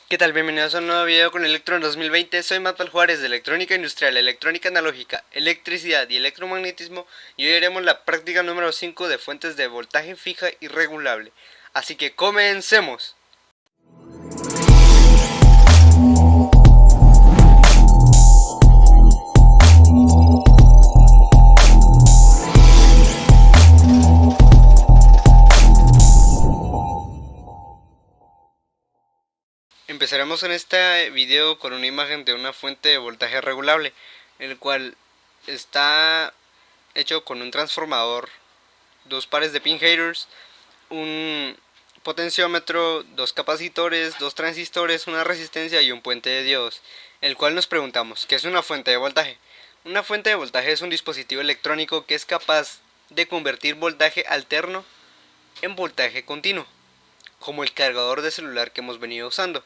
¿Qué tal? Bienvenidos a un nuevo video con Electron 2020. Soy Manuel Juárez de Electrónica Industrial, Electrónica Analógica, Electricidad y Electromagnetismo, y hoy haremos la práctica número 5 de fuentes de voltaje fija y regulable. Así que comencemos. Empezaremos en este video con una imagen de una fuente de voltaje regulable, el cual está hecho con un transformador, dos pares de pin headers, un potenciómetro, dos capacitores, dos transistores, una resistencia y un puente de diodos, el cual nos preguntamos, ¿qué es una fuente de voltaje? Una fuente de voltaje es un dispositivo electrónico que es capaz de convertir voltaje alterno en voltaje continuo, como el cargador de celular que hemos venido usando,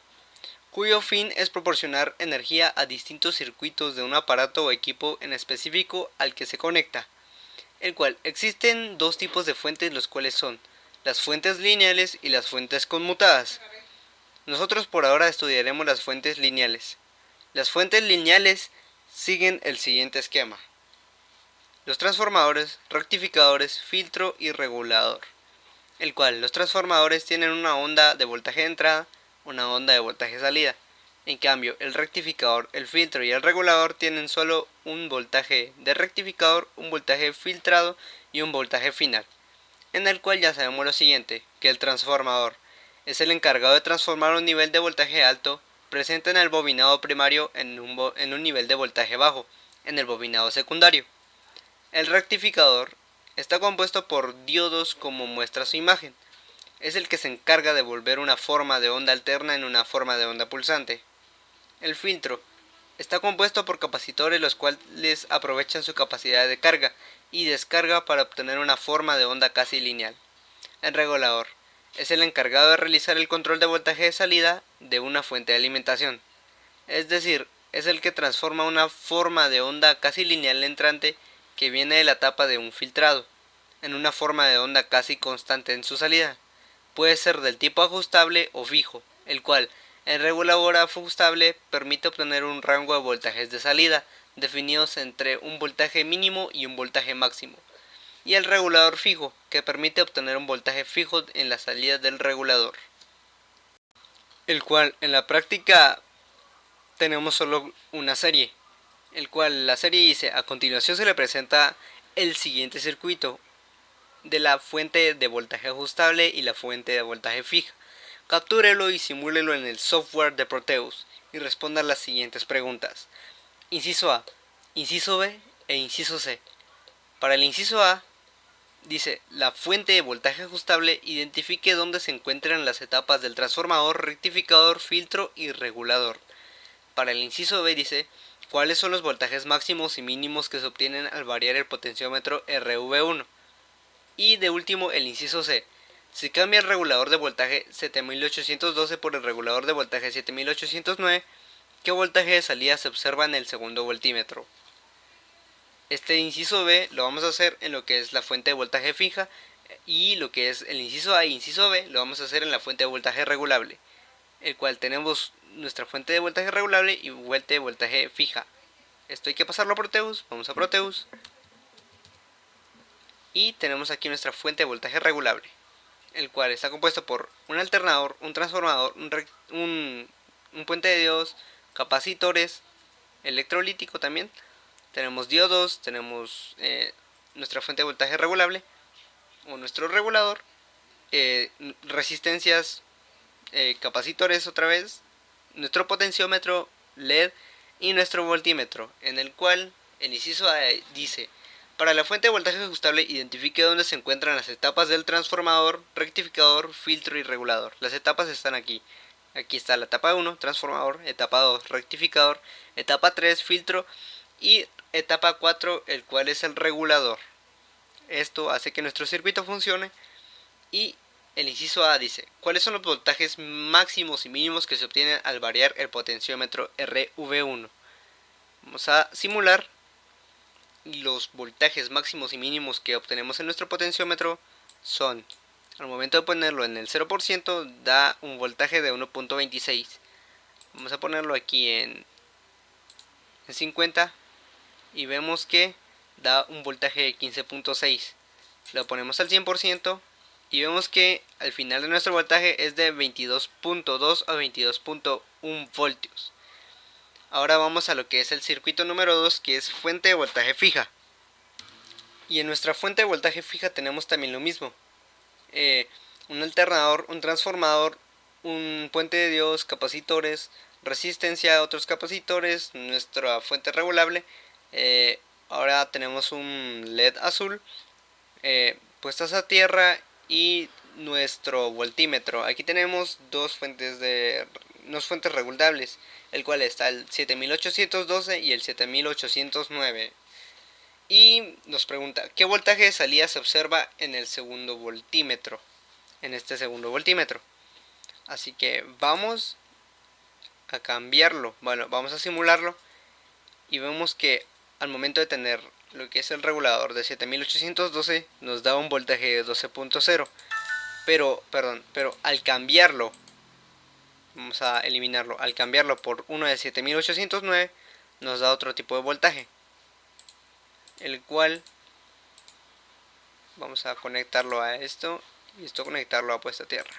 cuyo fin es proporcionar energía a distintos circuitos de un aparato o equipo en específico al que se conecta, el cual existen dos tipos de fuentes, los cuales son las fuentes lineales y las fuentes conmutadas. Nosotros por ahora estudiaremos las fuentes lineales. Las fuentes lineales siguen el siguiente esquema: los transformadores, rectificadores, filtro y regulador, el cual los transformadores tienen una onda de voltaje de entrada, una onda de voltaje de salida. En cambio, el rectificador, el filtro y el regulador tienen solo un voltaje de rectificador, un voltaje filtrado y un voltaje final, en el cual ya sabemos lo siguiente, que el transformador es el encargado de transformar un nivel de voltaje alto presente en el bobinado primario en un nivel de voltaje bajo en el bobinado secundario. El rectificador está compuesto por diodos, como muestra su imagen. Es el que se encarga de volver una forma de onda alterna en una forma de onda pulsante. El filtro está compuesto por capacitores, los cuales aprovechan su capacidad de carga y descarga para obtener una forma de onda casi lineal. El regulador es el encargado de realizar el control de voltaje de salida de una fuente de alimentación, es decir, es el que transforma una forma de onda casi lineal entrante que viene de la tapa de un filtrado en una forma de onda casi constante en su salida. Puede ser del tipo ajustable o fijo, el cual el regulador ajustable permite obtener un rango de voltajes de salida definidos entre un voltaje mínimo y un voltaje máximo, y el regulador fijo, que permite obtener un voltaje fijo en la salida del regulador, el cual en la práctica tenemos solo una serie, el cual la serie dice: a continuación se le presenta el siguiente circuito de la fuente de voltaje ajustable y la fuente de voltaje fija. Captúrelo y simúlelo en el software de Proteus y responda a las siguientes preguntas. Inciso A, inciso B e inciso C. Para el inciso A, dice: la fuente de voltaje ajustable identifique dónde se encuentran las etapas del transformador, rectificador, filtro y regulador. Para el inciso B dice: ¿cuáles son los voltajes máximos y mínimos que se obtienen al variar el potenciómetro RV1? Y de último, el inciso C: si cambia el regulador de voltaje 7812 por el regulador de voltaje 7809, ¿qué voltaje de salida se observa en el segundo voltímetro? Este inciso B lo vamos a hacer en lo que es la fuente de voltaje fija, y lo que es el inciso A y inciso B lo vamos a hacer en la fuente de voltaje regulable, el cual tenemos nuestra fuente de voltaje regulable y fuente de voltaje fija. Esto hay que pasarlo a Proteus. Vamos a Proteus y tenemos aquí nuestra fuente de voltaje regulable, el cual está compuesto por un alternador, un transformador, un puente de diodos, capacitores, electrolítico también. Tenemos diodos, tenemos nuestra fuente de voltaje regulable o nuestro regulador, resistencias, capacitores otra vez, nuestro potenciómetro LED y nuestro voltímetro, en el cual el inciso A dice: para la fuente de voltaje ajustable, identifique dónde se encuentran las etapas del transformador, rectificador, filtro y regulador. Las etapas están aquí. Aquí está la etapa 1, transformador; etapa 2, rectificador; etapa 3, filtro; y etapa 4, el cual es el regulador. Esto hace que nuestro circuito funcione. Y el inciso A dice: ¿cuáles son los voltajes máximos y mínimos que se obtienen al variar el potenciómetro RV1? Vamos a simular. Y los voltajes máximos y mínimos que obtenemos en nuestro potenciómetro al momento de ponerlo en el 0%, da un voltaje de 1.26. Vamos a ponerlo aquí en 50 y vemos que da un voltaje de 15.6. Lo ponemos al 100% y vemos que al final de nuestro voltaje es de 22.2 a 22.1 voltios. Ahora vamos a lo que es el circuito número 2, que es fuente de voltaje fija. Y en nuestra fuente de voltaje fija tenemos también lo mismo. Un alternador, un transformador, un puente de diodos, capacitores, resistencia a otros capacitores, nuestra fuente regulable. Ahora tenemos un LED azul, puestas a tierra, y nuestro voltímetro. Aquí tenemos dos fuentes regulables, el cual está el 7812 y el 7809. Y nos pregunta qué voltaje de salida se observa en el segundo voltímetro, en este segundo voltímetro. Así que vamos a cambiarlo, bueno, vamos a simularlo y vemos que al momento de tener lo que es el regulador de 7812 nos da un voltaje de 12.0, pero al cambiarlo, vamos a eliminarlo, al cambiarlo por uno de 7809 nos da otro tipo de voltaje, el cual vamos a conectarlo a esto y esto conectarlo a puesta a tierra,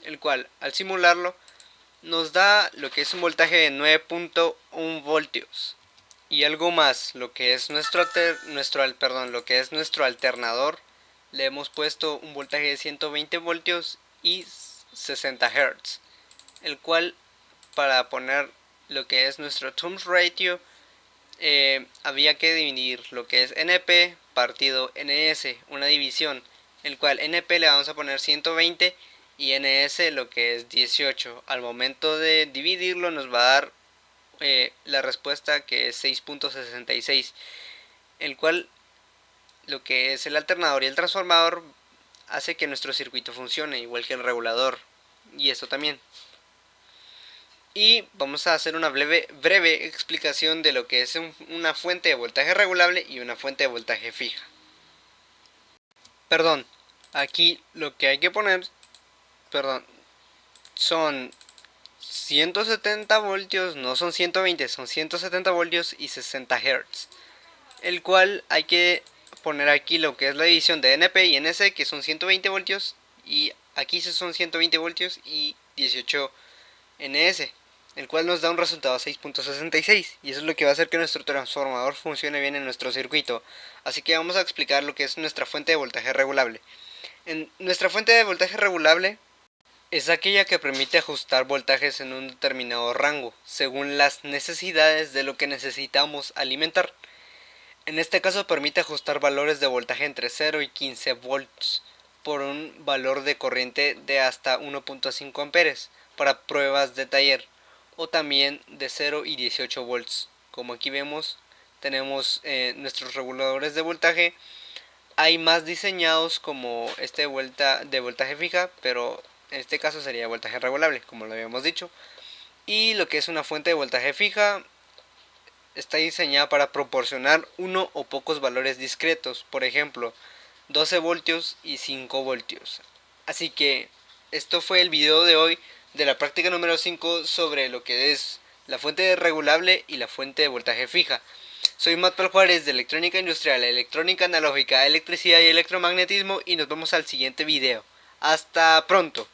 el cual al simularlo nos da lo que es un voltaje de 9.1 voltios. Y algo más, lo que es nuestro alternador, le hemos puesto un voltaje de 120 voltios y 60 Hz, el cual, para poner lo que es nuestro turns ratio, había que dividir lo que es NP partido NS, una división, el cual NP le vamos a poner 120 y NS lo que es 18. Al momento de dividirlo nos va a dar la respuesta, que es 6.66, el cual lo que es el alternador y el transformador hace que nuestro circuito funcione igual que el regulador, y esto también. Y vamos a hacer una breve explicación de lo que es una fuente de voltaje regulable y una fuente de voltaje fija. Aquí lo que hay que poner, son 170 voltios, no son 120, son 170 voltios y 60 Hz, el cual hay que poner aquí lo que es la división de NP y NC, que son 120 voltios, y aquí son 120 voltios y 18 NS, el cual nos da un resultado de 6.66, y eso es lo que va a hacer que nuestro transformador funcione bien en nuestro circuito. Así que vamos a explicar lo que es nuestra fuente de voltaje regulable. En nuestra fuente de voltaje regulable es aquella que permite ajustar voltajes en un determinado rango, según las necesidades de lo que necesitamos alimentar. En este caso permite ajustar valores de voltaje entre 0 y 15 volts por un valor de corriente de hasta 1.5 amperes para pruebas de taller, o también de 0 y 18 volts. Como aquí vemos, tenemos nuestros reguladores de voltaje. Hay más diseñados como este de voltaje fija, pero en este caso sería voltaje regulable, como lo habíamos dicho. Y lo que es una fuente de voltaje fija está diseñada para proporcionar uno o pocos valores discretos, por ejemplo 12 voltios y 5 voltios. Así que esto fue el video de hoy de la práctica número 5 sobre lo que es la fuente regulable y la fuente de voltaje fija. Soy Matpal Juárez de Electrónica Industrial, Electrónica Analógica, Electricidad y Electromagnetismo, y nos vemos al siguiente video. Hasta pronto.